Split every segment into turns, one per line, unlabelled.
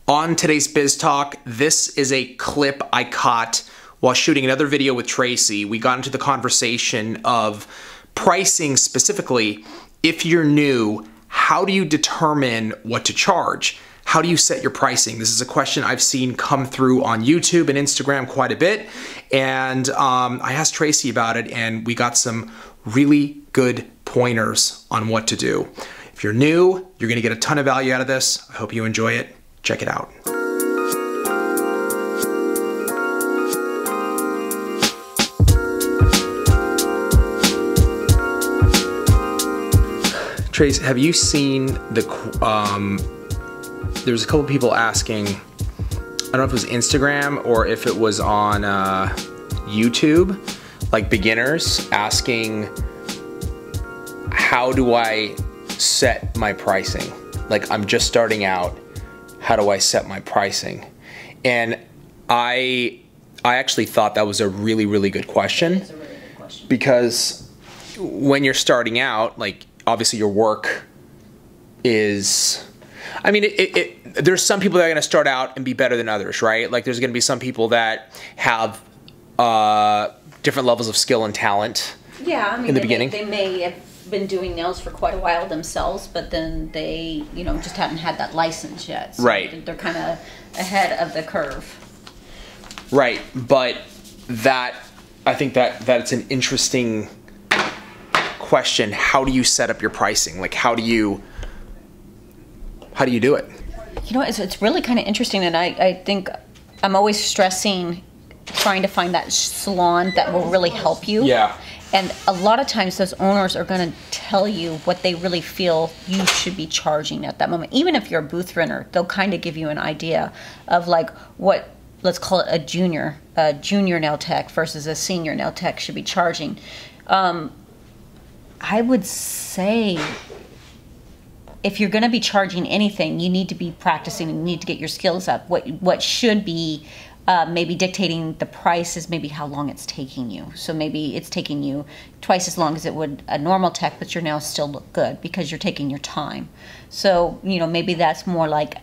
On today's Biz Talk, this is a clip I caught while shooting another video with Tracy. We got into the conversation of pricing specifically. If you're new, how do you determine what to charge? How do you set your pricing? This is a question I've seen come through on YouTube and Instagram quite a bit. And I asked Tracy about it and we got some really good pointers on what to do. If you're new, you're gonna get a ton of value out of this. I hope you enjoy it. Check it out. Trace, have you seen the, there was a couple people asking, I don't know if it was Instagram or if it was on YouTube, like beginners asking, how do I set my pricing? Like, I'm just starting out. How do I set my pricing? And I actually thought that was a really, really good question.
It's a really good question.
Because when you're starting out, like, obviously your work is, I mean, there's some people that are gonna start out and be better than others, right? Like, there's gonna be some people that have different levels of skill and talent.
Yeah, I mean,
in the beginning.
They may have been doing nails for quite a while themselves, but then they, just haven't had that license yet. So
right.
They're kind of ahead of the curve.
Right, but I think that it's an interesting question. How do you set up your pricing? Like, how do you do it?
It's really kind of interesting, and I think I'm always stressing trying to find that salon that will really help you.
Yeah.
And a lot of times those owners are going to tell you what they really feel you should be charging at that moment. Even if you're a booth renter, they'll kind of give you an idea of like what, let's call it a junior nail tech versus a senior nail tech should be charging. I would say if you're going to be charging anything, you need to be practicing and you need to get your skills up. What should be maybe dictating the price is maybe how long it's taking you. So maybe it's taking you twice as long as it would a normal tech, but your nails still look good because you're taking your time. So, maybe that's more like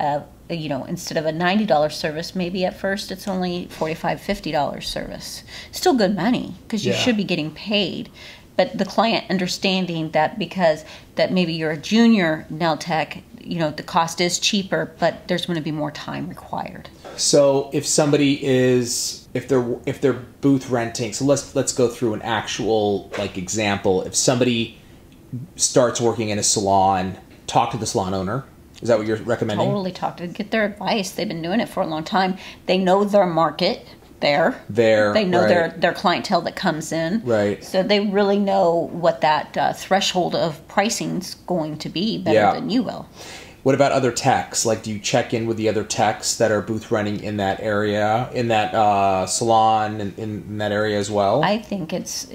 instead of a $90 service, maybe at first it's only $45, $50 service. Still good money because you should be getting paid. But the client understanding that because that maybe you're a junior nail tech, the cost is cheaper, but there's going to be more time required.
So if somebody is, if they're booth renting, so let's go through an actual like example. If somebody starts working in a salon, talk to the salon owner. Is that what you're recommending?
Totally get their advice. They've been doing it for a long time. They know their market. They know their clientele that comes in.
Right.
So they really know what that threshold of pricing's going to be better than you will.
What about other techs? Like, do you check in with the other techs that are booth renting in that area, in that salon, in that area as well?
I think it's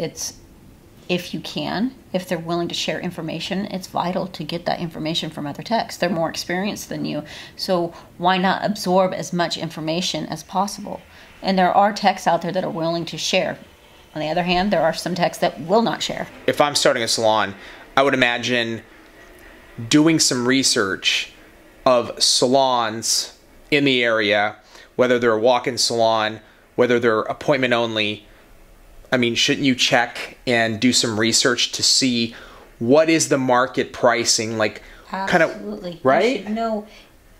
if you can, if they're willing to share information, it's vital to get that information from other techs. They're more experienced than you, so why not absorb as much information as possible? And there are techs out there that are willing to share. On the other hand, there are some techs that will not share.
If I'm starting a salon, I would imagine doing some research of salons in the area, whether they're a walk-in salon, whether they're appointment only. I mean, shouldn't you check and do some research to see what is the market pricing? Like,
absolutely.
Kind of, right?
You should know,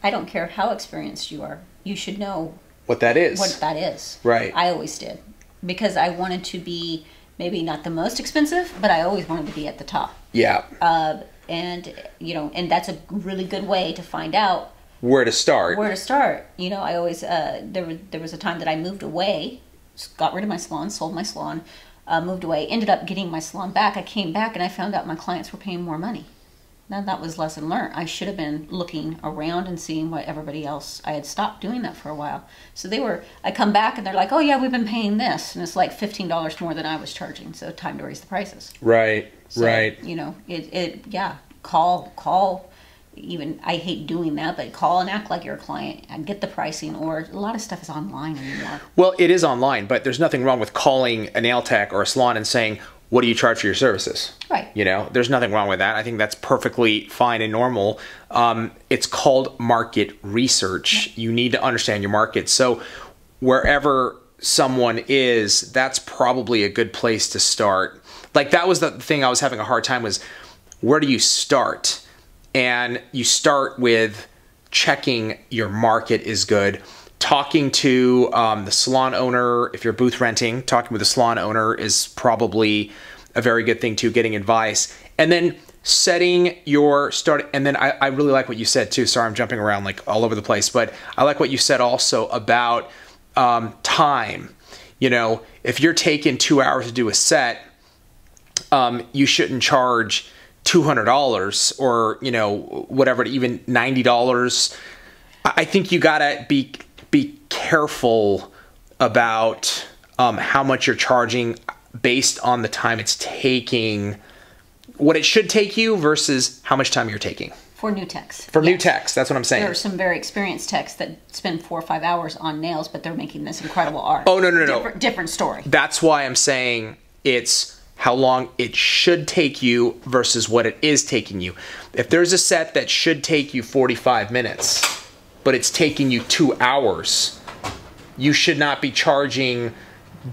I don't care how experienced you are, you should know
what that is.
What that is.
Right.
I always did. Because I wanted to be maybe not the most expensive, but I always wanted to be at the top.
Yeah.
And that's a really good way to find out
where to start.
I always, there was a time that I moved away, got rid of my salon, sold my salon, moved away, ended up getting my salon back. I came back and I found out my clients were paying more money. Now that was lesson learned. I should have been looking around and seeing what everybody else, I had stopped doing that for a while. So I come back and they're like, oh yeah, we've been paying this. And it's like $15 more than I was charging. So time to raise the prices.
Right, right.
Call, even, I hate doing that, but call and act like you're a client and get the pricing, or a lot of stuff is online anymore.
Well, it is online, but there's nothing wrong with calling a nail tech or a salon and saying, what do you charge for your services?
Right.
You know, there's nothing wrong with that. I think that's perfectly fine and normal. It's called market research. You need to understand your market. So wherever someone is, that's probably a good place to start. Like, that was the thing I was having a hard time was, where do you start? And you start with checking your market is good. Talking to the salon owner, if you're booth renting, talking with the salon owner is probably a very good thing too, getting advice. And then setting your start. And then I really like what you said too. Sorry, I'm jumping around like all over the place, but I like what you said also about time. You know, if you're taking 2 hours to do a set, you shouldn't charge $200 or, you know, whatever, even $90. I think you gotta be careful about how much you're charging based on the time it's taking, what it should take you versus how much time you're taking.
For new techs.
For new techs, that's what I'm saying.
There are some very experienced techs that spend 4 or 5 hours on nails, but they're making this incredible art.
Oh, no.
Different story.
That's why I'm saying it's how long it should take you versus what it is taking you. If there's a set that should take you 45 minutes, but it's taking you 2 hours, you should not be charging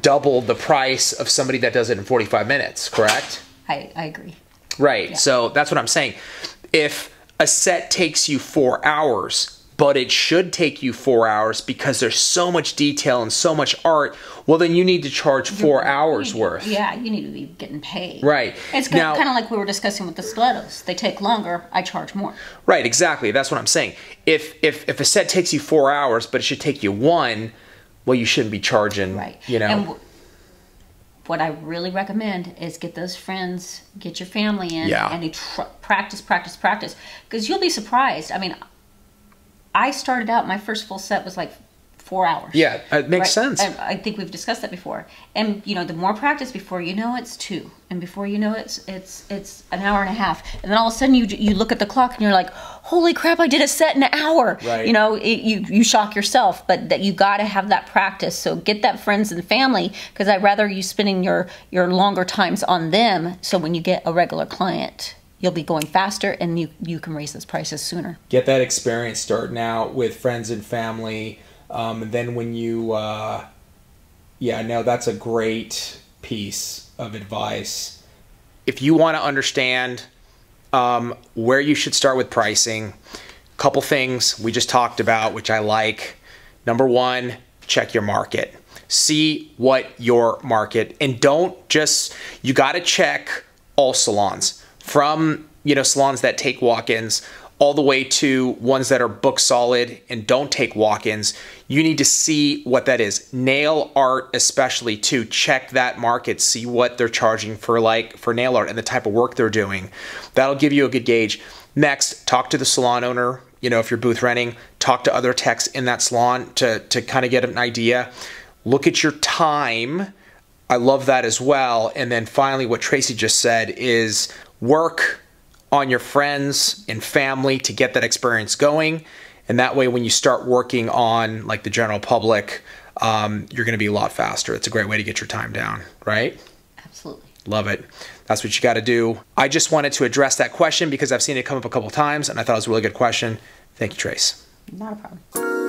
double the price of somebody that does it in 45 minutes, correct?
I agree.
Right,
Yeah.
So that's what I'm saying. If a set takes you 4 hours, but it should take you 4 hours because there's so much detail and so much art, well, then you need to charge 4 hours worth.
Yeah, you need to be getting paid.
Right.
It's kind of like we were discussing with the stilettos. They take longer, I charge more.
Right, exactly. That's what I'm saying. If a set takes you 4 hours, but it should take you 1, well, you shouldn't be charging,
right.
You know.
And what I really recommend is get those friends, get your family in, and practice. Because you'll be surprised. I mean, I started out, my first full set was like 4 hours.
Yeah, it makes sense.
And I think we've discussed that before. And, you know, the more practice, before you know it's 2. And before you know it's an hour and a half. And then all of a sudden you look at the clock and you're like, holy crap, I did a set in an hour.
Right.
You know, you shock yourself. But that you got to have that practice. So get that friends and family, because I'd rather you spending your longer times on them. So when you get a regular client, you'll be going faster and you can raise those prices sooner.
Get that experience starting out with friends and family. And then when you, that's a great piece of advice. If you want to understand where you should start with pricing, a couple things we just talked about, which I like. Number 1, check your market. See what your market, and you got to check all salons, from, you know, salons that take walk-ins all the way to ones that are book solid and don't take walk-ins. You need to see what that is. Nail art especially too. Check that market. See what they're charging for nail art and the type of work they're doing. That'll give you a good gauge. Next, talk to the salon owner. You know, if you're booth renting, talk to other techs in that salon to kind of get an idea. Look at your time. I love that as well. And then finally, what Tracy just said is work on your friends and family to get that experience going. And that way, when you start working on like the general public, you're going to be a lot faster. It's a great way to get your time down, right?
Absolutely.
Love it. That's what you got to do. I just wanted to address that question because I've seen it come up a couple times and I thought it was a really good question. Thank you, Trace.
Not a problem.